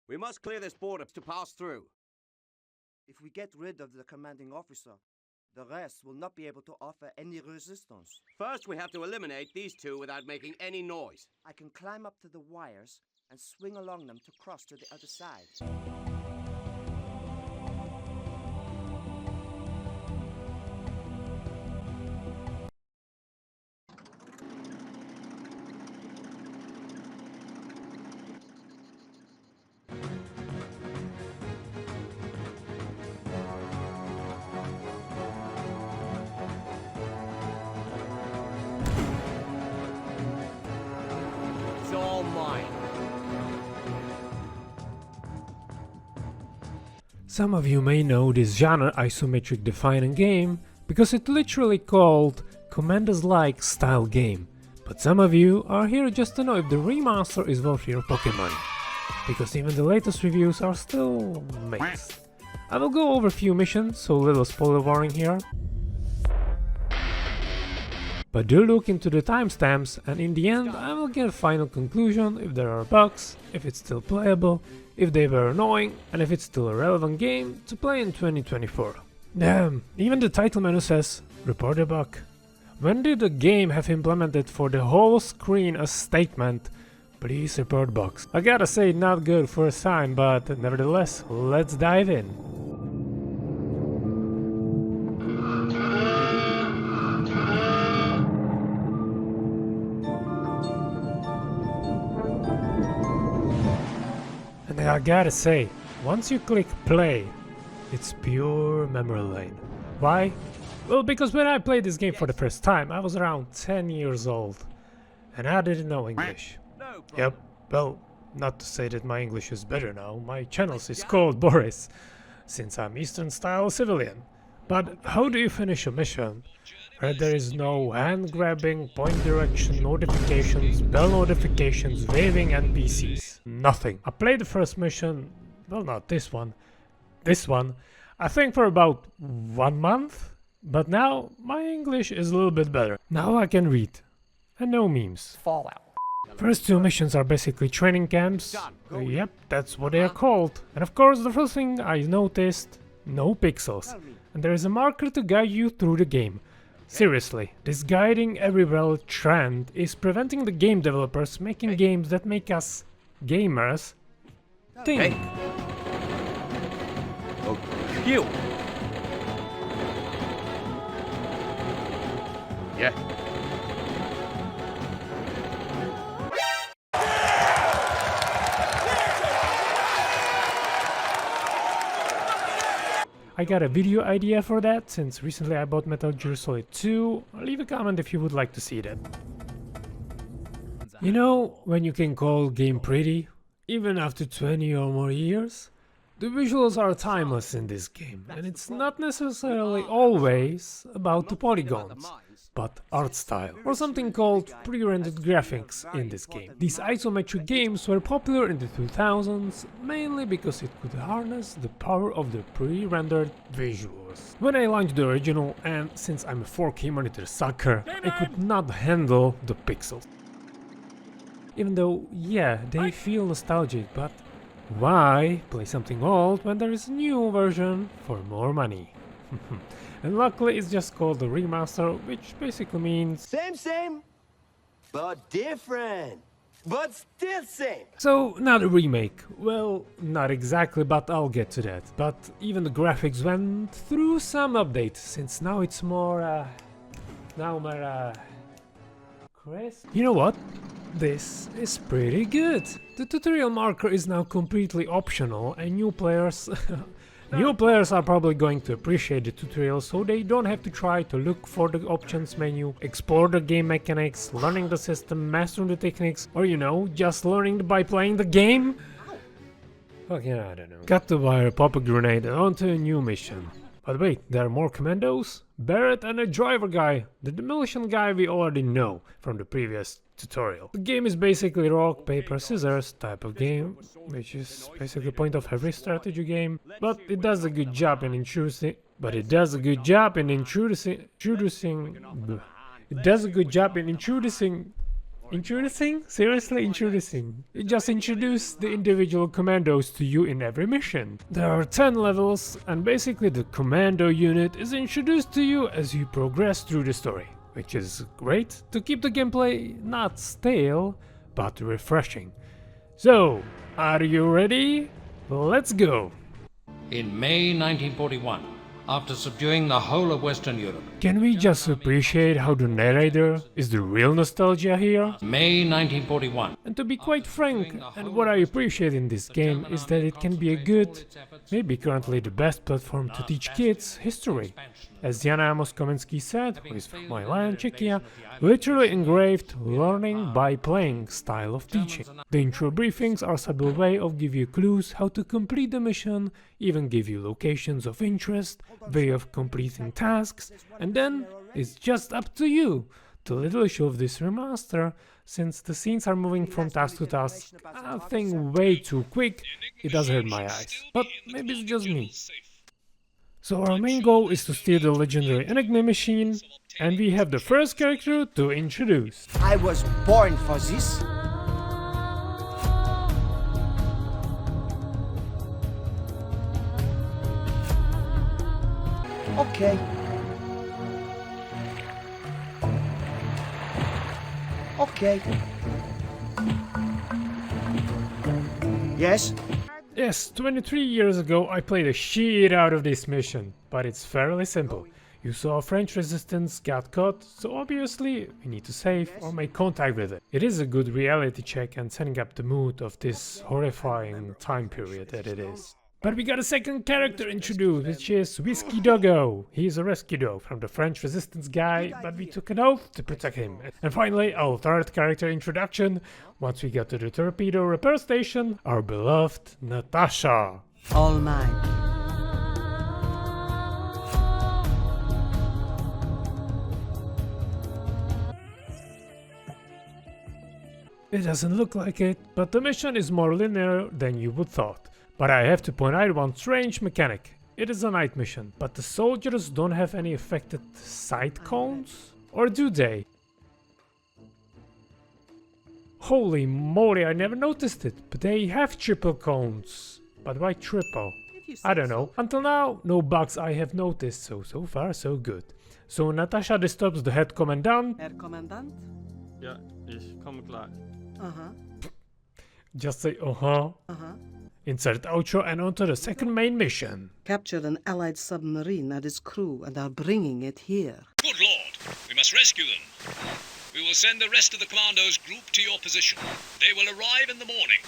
We must clear this border to pass through. If we get rid of the commanding officer, the rest will not be able to offer any resistance. First, we have to eliminate these two without making any noise. I can climb up to the wires and swing along them to cross to the other side. It's all mine. Some of you may know this genre isometric defining game because it's literally called Commandos-like style game, but some of you are here just to know if the remaster is worth your pocket money, because even the latest reviews are still mixed. I will go over a few missions, so little spoiler warning here. But do look into the timestamps, and in the end I will get a final conclusion if there are bugs, if it's still playable, if they were annoying, and if it's still a relevant game to play in 2024. Damn, even the title menu says report a bug. When did the game have implemented for the whole screen a statement, please report bugs? I gotta say, not good for a sign, but nevertheless, let's dive in. And I gotta say, once you click play, it's pure memory lane. Why? Well, because when I played this game for the first time, I was around 10 years old, and I didn't know English. Yep, well, not to say that my English is better now, my channel is called Boris, since I'm Eastern-style civilian. But how do you finish a mission where there is no hand-grabbing, point direction notifications, bell notifications, waving NPCs? Nothing. I played the first mission, well, not this one, I think for about 1 month, but now my English is a little bit better. Now I can read, and no memes. Fallout. First two missions are basically training camps. Yep, that's what they are called. And of course the first thing I noticed, no pixels. And there is a marker to guide you through the game. Seriously, this guiding everywhere trend is preventing the game developers making games that make us gamers think. Oh, phew! Yeah. I got a video idea for that, since recently I bought Metal Gear Solid 2. Leave a comment if you would like to see that. You know, when you can call a game pretty, even after 20 or more years? The visuals are timeless in this game, and it's not necessarily always about the polygons, but art style, or something called pre-rendered graphics in this game. These isometric games were popular in the 2000s, mainly because it could harness the power of the pre-rendered visuals. When I launched the original, and since I'm a 4K monitor sucker, I could not handle the pixels. Even though, yeah, they feel nostalgic, but why play something old when there is a new version for more money? And luckily it's just called the remaster, which basically means Same, but different. But still same. so not a remake. Well, not exactly, but I'll get to that. But even the graphics went through some updates, since now it's more crisp. You know what? This is pretty good. The tutorial marker is now completely optional, and new players are probably going to appreciate the tutorial, so they don't have to try to look for the options menu, explore the game mechanics, learning the system, mastering the techniques, or you know, just learning by playing the game. Fucking I don't know. Cut the wire, pop a grenade, and onto a new mission. But wait, there are more commandos? Barret and a driver guy, the demolition guy we already know from the previous tutorial. The game is basically rock, paper, scissors type of game, which is basically the point of every strategy game, but it does a good job in introducing Introducing? Seriously introducing. It just introduced the individual commandos to you in every mission. There are 10 levels, and basically the commando unit is introduced to you as you progress through the story, which is great to keep the gameplay not stale, but refreshing. So, are you ready? Let's go! In May 1941, after subduing the whole of Western Europe. Can we just appreciate how the narrator is the real nostalgia here? May 1941. And to be quite frank, and what I appreciate in this game is that it can be a good, maybe currently the best platform to teach kids history. As Jan Amos Komenský said, who is from my land, Czechia, literally engraved learning by playing style of teaching. The intro briefings are a subtle way of give you clues how to complete the mission, even give you locations of interest, way of completing tasks, and then it's just up to you to literally show this remaster. Since the scenes are moving from task to task, I think way too quick, it does hurt my eyes. But maybe it's just me. So our main goal is to steal the legendary Enigma machine, and we have the first character to introduce. I was born for this. Okay. Okay. Yes? Yes, 23 years ago I played the shit out of this mission, but it's fairly simple. You saw French resistance got caught, so obviously we need to save or make contact with it. It is a good reality check and setting up the mood of this horrifying time period that it is. But we got a second character introduced, which is Whiskey Doggo. He is a rescue dog from the French resistance guy, but we took an oath to protect him. And finally, our third character introduction, once we got to the torpedo repair station, our beloved Natasha. All mine. It doesn't look like it, but the mission is more linear than you would thought. But I have to point out one strange mechanic. It is a night mission, but the soldiers don't have any affected sight cones? Or do they? Holy moly, I never noticed it, but they have triple cones. But why triple? I don't know. Until now, no bugs I have noticed, so far so good. So Natasha disturbs the head commandant. Herr Kommandant? Ja, ich komme gleich. Just say Insert outro and onto the second main mission. Captured an Allied submarine and its crew and are bringing it here. Good Lord, we must rescue them. We will send the rest of the Commandos group to your position. They will arrive in the morning.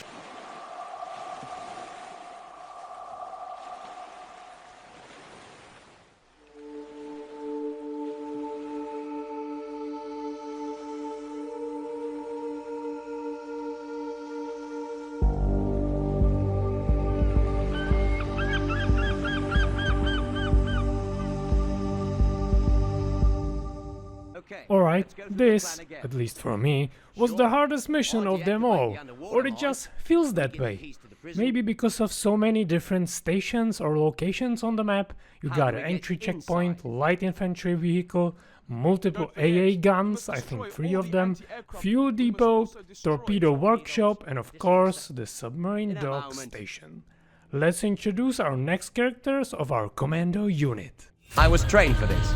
Alright, this, at least for me, was the hardest mission of them all, or it just feels that way. Maybe because of so many different stations or locations on the map, you got an entry checkpoint, light infantry vehicle, multiple AA guns, I think 3 of them, fuel depot, torpedo workshop, and of course the submarine dock station. Let's introduce our next characters of our commando unit. I was trained for this.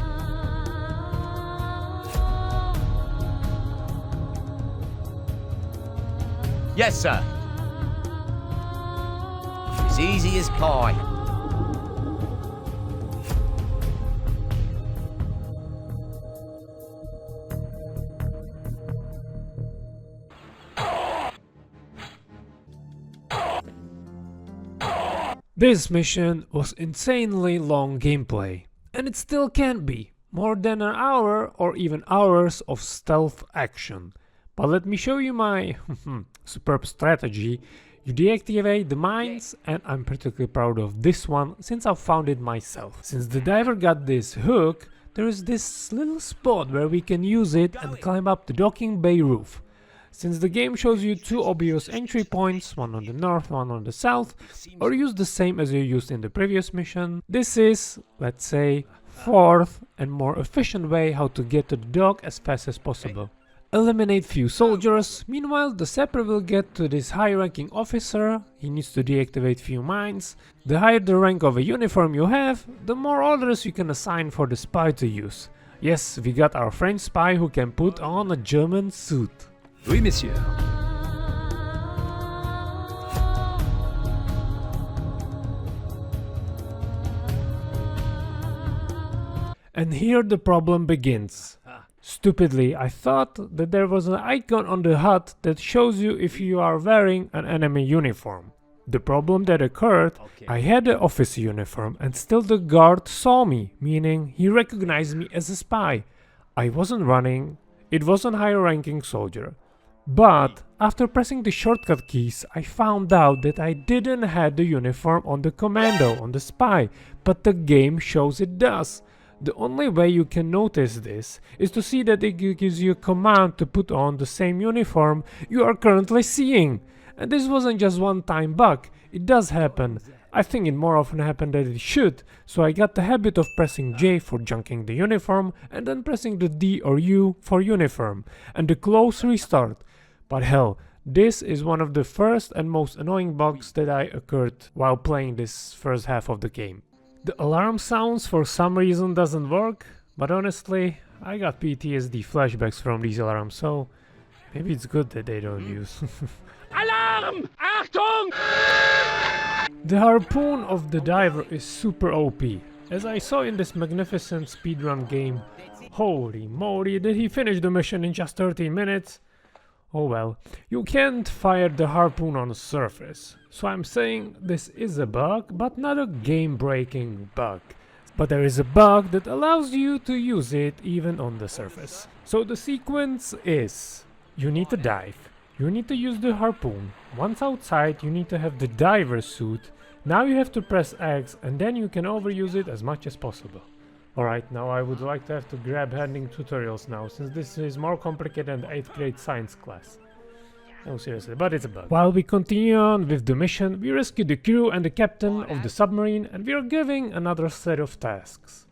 Yes, sir. As easy as pie. This mission was insanely long gameplay, and it still can be, more than an hour or even hours of stealth action. But let me show you my superb strategy. You deactivate the mines, and I'm particularly proud of this one since I found it myself. Since the diver got this hook, there is this little spot where we can use it and climb up the docking bay roof. Since the game shows you 2 obvious entry points, one on the north, one on the south, or use the same as you used in the previous mission, this is, let's say, 4th and more efficient way how to get to the dock as fast as possible. eliminate few soldiers. Meanwhile, the Sapper will get to this high-ranking officer. He needs to deactivate few mines. The higher the rank of a uniform you have, the more orders you can assign for the spy to use. Yes, we got our French spy who can put on a German suit. Oui, monsieur. And here the problem begins. Stupidly, I thought that there was an icon on the HUD that shows you if you are wearing an enemy uniform. The problem that occurred, I had the officer uniform and still the guard saw me, meaning he recognized me as a spy. I wasn't running, it was a higher ranking soldier. But after pressing the shortcut keys, I found out that I didn't have the uniform on the commando, on the spy, but the game shows it does. The only way you can notice this is to see that it gives you a command to put on the same uniform you are currently seeing. And this wasn't just one-time bug, it does happen. I think it more often happened than it should, so I got the habit of pressing J for junking the uniform and then pressing the D or U for uniform, and the close restart. But hell, this is one of the first and most annoying bugs that I occurred while playing this first half of the game. The alarm sounds for some reason doesn't work, but honestly, I got PTSD flashbacks from these alarms, so maybe it's good that they don't use. Alarm! Achtung! The harpoon of the diver is super OP. As I saw in this magnificent speedrun game, holy moly, did he finish the mission in just 13 minutes? Oh well, you can't fire the harpoon on the surface, so I'm saying this is a bug, but not a game-breaking bug. But there is a bug that allows you to use it even on the surface. So the sequence is, you need to dive, you need to use the harpoon, once outside you need to have the diver suit, now you have to press X and then you can overuse it as much as possible. Alright, now I would like to have to grab handling tutorials now, since this is more complicated than the 8th grade science class. No, seriously, but it's a bug. While we continue on with the mission, we rescue the crew and the captain of the submarine, and we are giving another set of tasks.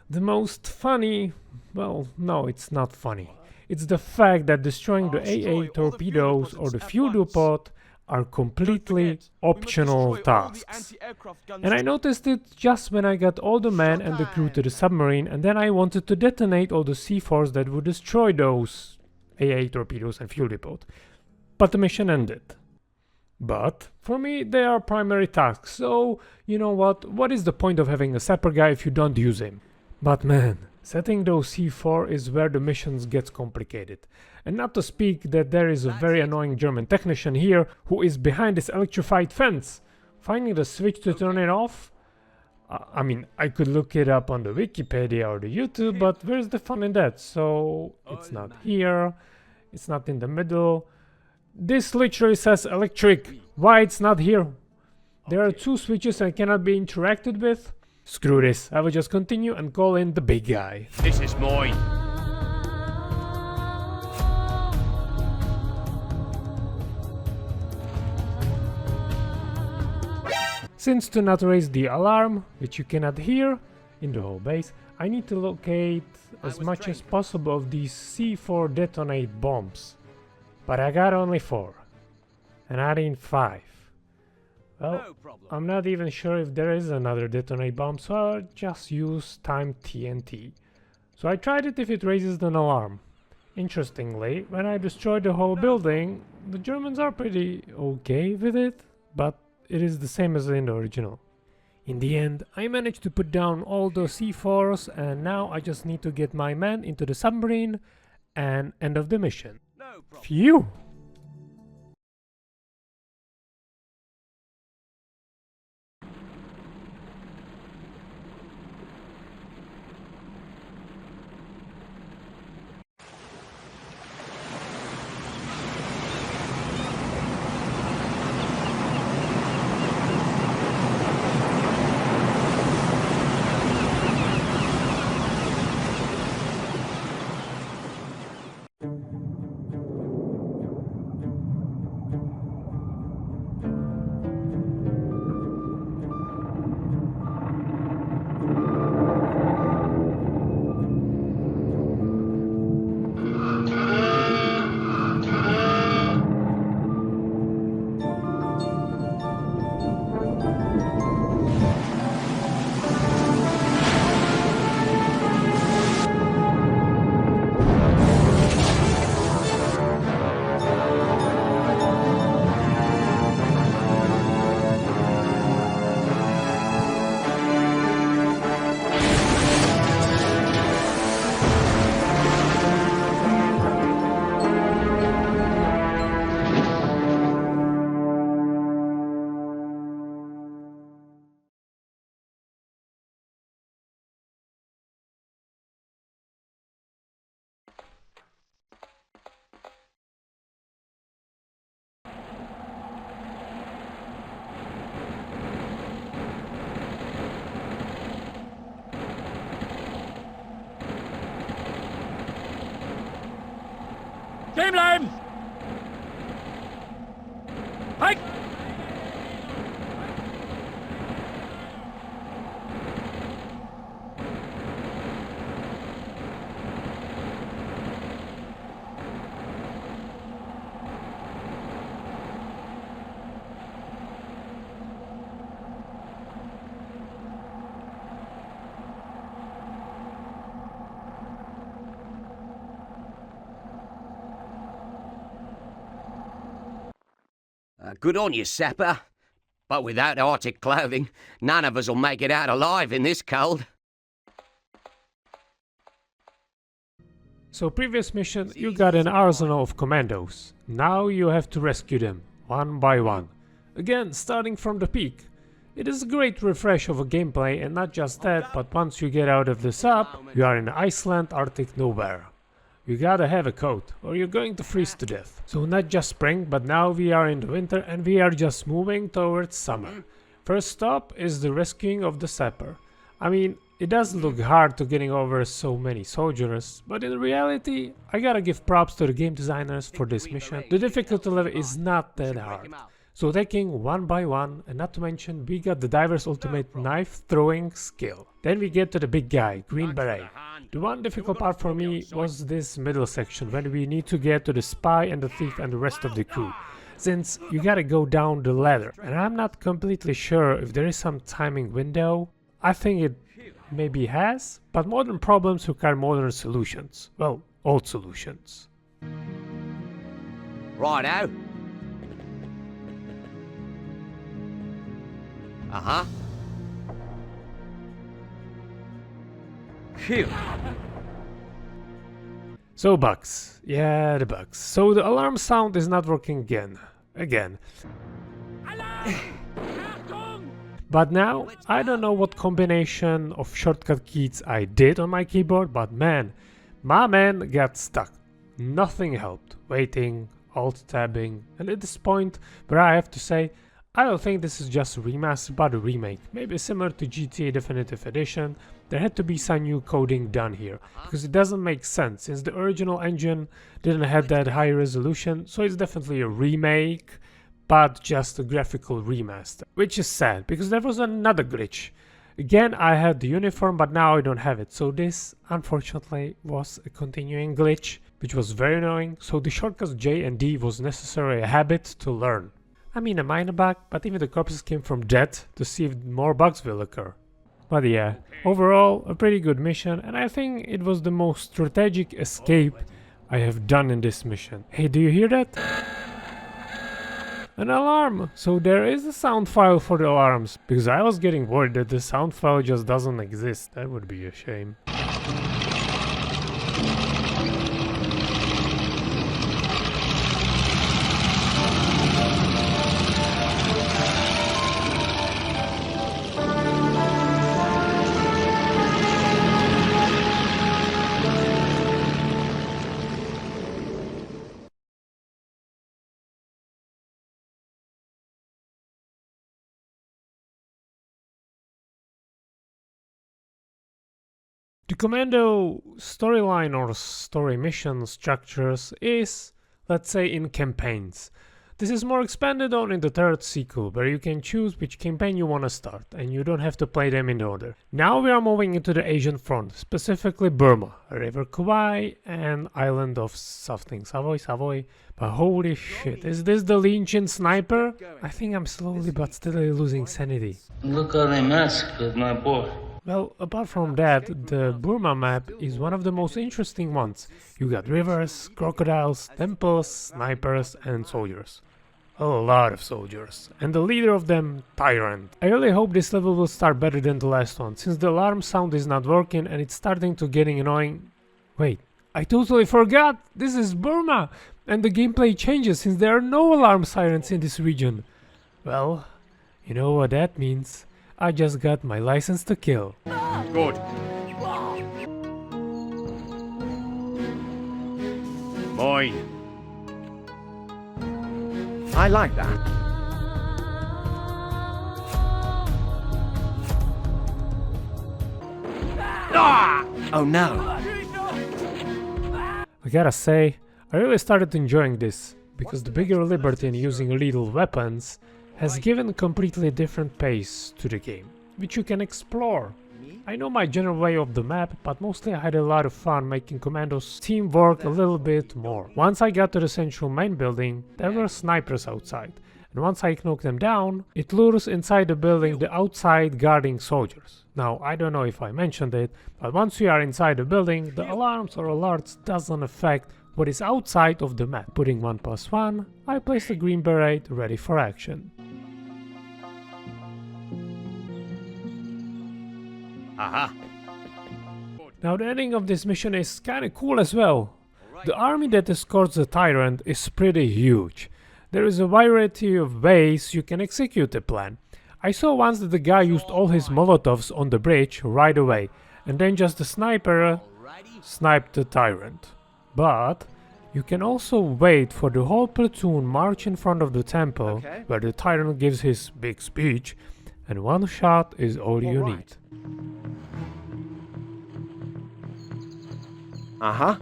The most funny... well, no, it's not funny. It's the fact that destroying the AA torpedoes or the fuel depot are completely optional tasks. And I noticed it just when I got all the men and the crew to the submarine, and then I wanted to detonate all the C4s that would destroy those AA torpedoes and fuel depot. But the mission ended. But for me they are primary tasks, so you know what is the point of having a sapper guy if you don't use him? But man, setting those C4 is where the missions gets complicated. And not to speak that there is a very annoying German technician here who is behind this electrified fence. Finding the switch to turn it off? I mean, I could look it up on the Wikipedia or the YouTube, but where's the fun in that? So, it's not here, it's not in the middle. This literally says electric. Why it's not here? There are two switches and cannot be interacted with? Screw this, I will just continue and call in the big guy. This is mine. Since to not raise the alarm, which you cannot hear in the whole base, I need to locate as much as possible of these C4 detonate bombs. But I got only 4, and I need 5. Well, I'm not even sure if there is another detonate bomb, so I'll just use timed TNT. So I tried it if it raises an alarm. Interestingly, when I destroyed the whole building, the Germans are pretty okay with it, but it is the same as in the original. In the end, I managed to put down all the C4s, and now I just need to get my men into the submarine and end of the mission. Phew! Game line! Hike! Good on you, Sapper. But without Arctic clothing, none of us will make it out alive in this cold. So previous mission, you got an arsenal of commandos. Now you have to rescue them, one by one. Again, starting from the peak. It is a great refresh of a gameplay, and not just that, but once you get out of the sub, you are in Iceland, Arctic nowhere. You gotta have a coat, or you're going to freeze to death. So not just spring, but now we are in the winter and we are just moving towards summer. First stop is the rescuing of the Sapper. I mean, it does look hard to getting over so many soldiers, but in reality, I gotta give props to the game designers for this mission. The difficulty level is not that hard. So taking one by one, and not to mention we got the diver's ultimate knife throwing skill. Then we get to the big guy, Green Barret. The one difficult part for me was this middle section when we need to get to the spy and the thief and the rest of the crew. Since you gotta go down the ladder, and I'm not completely sure if there is some timing window. I think it maybe has, but modern problems require modern solutions. Well, old solutions. Righto. Uh-huh. Phew. So bugs. Yeah, the bugs. So the alarm sound is not working again. But now, I don't know what combination of shortcut keys I did on my keyboard, but man, my man got stuck. Nothing helped. Waiting, alt-tabbing, and at this point, where I have to say, I don't think this is just a remaster but a remake, maybe similar to GTA Definitive Edition. There had to be some new coding done here, because it doesn't make sense since the original engine didn't have that high resolution, so it's definitely a remake, but just a graphical remaster. Which is sad, because there was another glitch. Again, I had the uniform, but now I don't have it, so this, unfortunately, was a continuing glitch, which was very annoying, so the shortcuts J and D was necessarily a habit to learn. I mean a minor bug, but even the corpses came from dead to see if more bugs will occur. But yeah, overall a pretty good mission, and I think it was the most strategic escape I have done in this mission. Hey, do you hear that? An alarm! So there is a sound file for the alarms, because I was getting worried that the sound file just doesn't exist. That would be a shame. The Commando storyline or story mission structures is, let's say, in campaigns. This is more expanded on in the third sequel, where you can choose which campaign you want to start, and you don't have to play them in order. Now we are moving into the Asian front, specifically Burma, River Kauai, and island of something, Savoy. But holy shit, is this the Lean Chin sniper? I think I'm slowly but steadily losing sanity. Look how they massacred my boy. Well, apart from that, the Burma map is one of the most interesting ones. You got rivers, crocodiles, temples, snipers and soldiers. A lot of soldiers. And the leader of them, Tyrant. I really hope this level will start better than the last one, since the alarm sound is not working and it's starting to getting annoying. Wait, I totally forgot! This is Burma! And the gameplay changes since there are no alarm sirens in this region. Well, you know what that means. I just got my license to kill. Good. Mine. I like that. Ah! Oh no. I gotta say, I I really started enjoying this, because the bigger liberty in using lethal weapons has given a completely different pace to the game, which you can explore. I know my general way of the map, but mostly I had a lot of fun making Commandos team work a little bit more. Once I got to the central main building, there were snipers outside, and once I knocked them down, it lures inside the building the outside guarding soldiers. Now, I don't know if I mentioned it, but once you are inside the building, the alarms or alerts doesn't affect what is outside of the map. Putting 1+1, I placed a green beret ready for action. Aha. Now the ending of this mission is kinda cool as well. The army that escorts the tyrant is pretty huge. There is a variety of ways you can execute the plan. I saw once that the guy used all his molotovs on the bridge right away, and then just the sniper sniped the tyrant. But you can also wait for the whole platoon march in front of the temple, where the tyrant gives his big speech, and one shot is all you need. Uh-huh.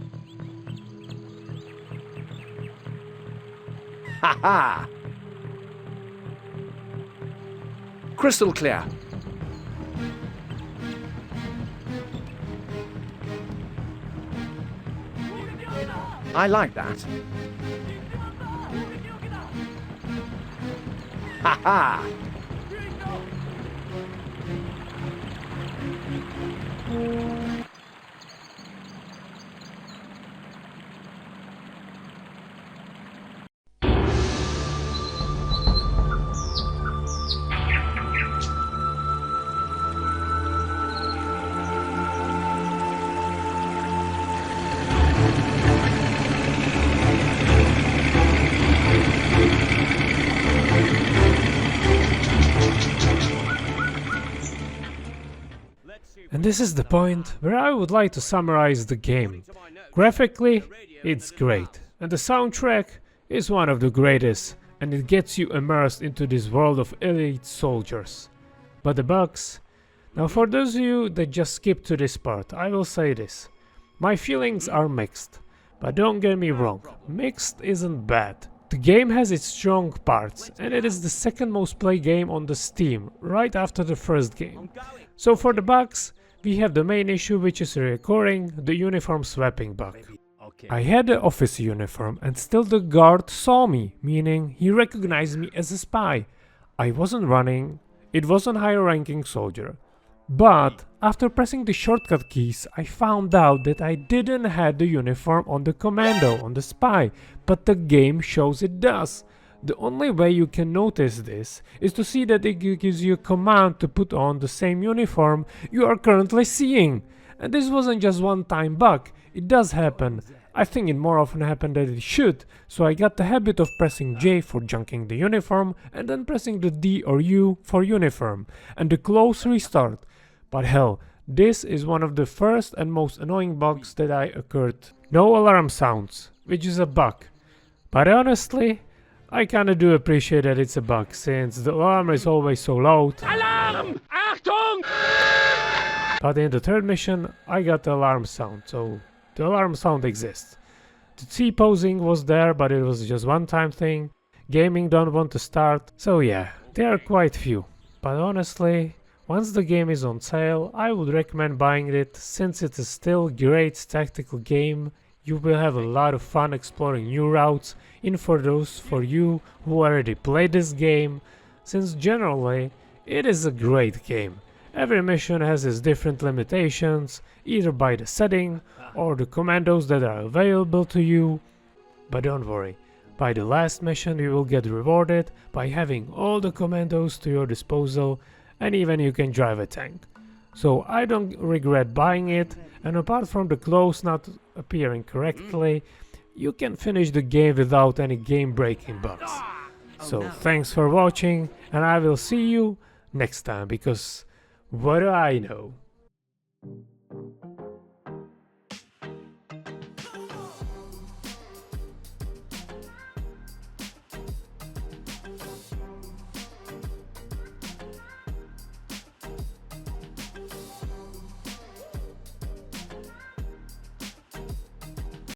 Ha-ha! Crystal clear. I like that. Ha-ha! And this is the point where I would like to summarize the game. Graphically, it's great, and the soundtrack is one of the greatest, and it gets you immersed into this world of elite soldiers. But the bugs? Now for those of you that just skipped to this part, I will say this. My feelings are mixed, but don't get me wrong, mixed isn't bad. The game has its strong parts, and it is the second most played game on the Steam, right after the first game. So for the bugs, we have the main issue, which is recurring, the uniform swapping bug. I had the officer uniform and still the guard saw me, meaning he recognized me as a spy. I wasn't running, it was a higher ranking soldier. But after pressing the shortcut keys, I found out that I didn't have the uniform on the commando, on the spy, but the game shows it does. The only way you can notice this is to see that it gives you a command to put on the same uniform you are currently seeing. And this wasn't just one-time bug, it does happen. I think it more often happened than it should, so I got the habit of pressing J for junking the uniform and then pressing the D or U for uniform, and the close restart. But hell, this is one of the first and most annoying bugs that I occurred. No alarm sounds, which is a bug. But honestly, I kinda do appreciate that it's a bug, since the alarm is always so loud. Alarm! Achtung! But in the third mission, I got the alarm sound, so the alarm sound exists. The T-posing was there, but it was just one-time thing. Gaming don't want to start, so yeah, there are quite few. But honestly, once the game is on sale, I would recommend buying it, since it is still a great tactical game. You will have a lot of fun exploring new routes, and for those for you who already played this game, since generally it is a great game. Every mission has its different limitations, either by the setting or the commandos that are available to you. But don't worry, by the last mission you will get rewarded by having all the commandos to your disposal, and even you can drive a tank. So I don't regret buying it, and apart from the clothes not appearing correctly, you can finish the game without any game-breaking bugs. So thanks for watching, and I will see you next time, because what do I know?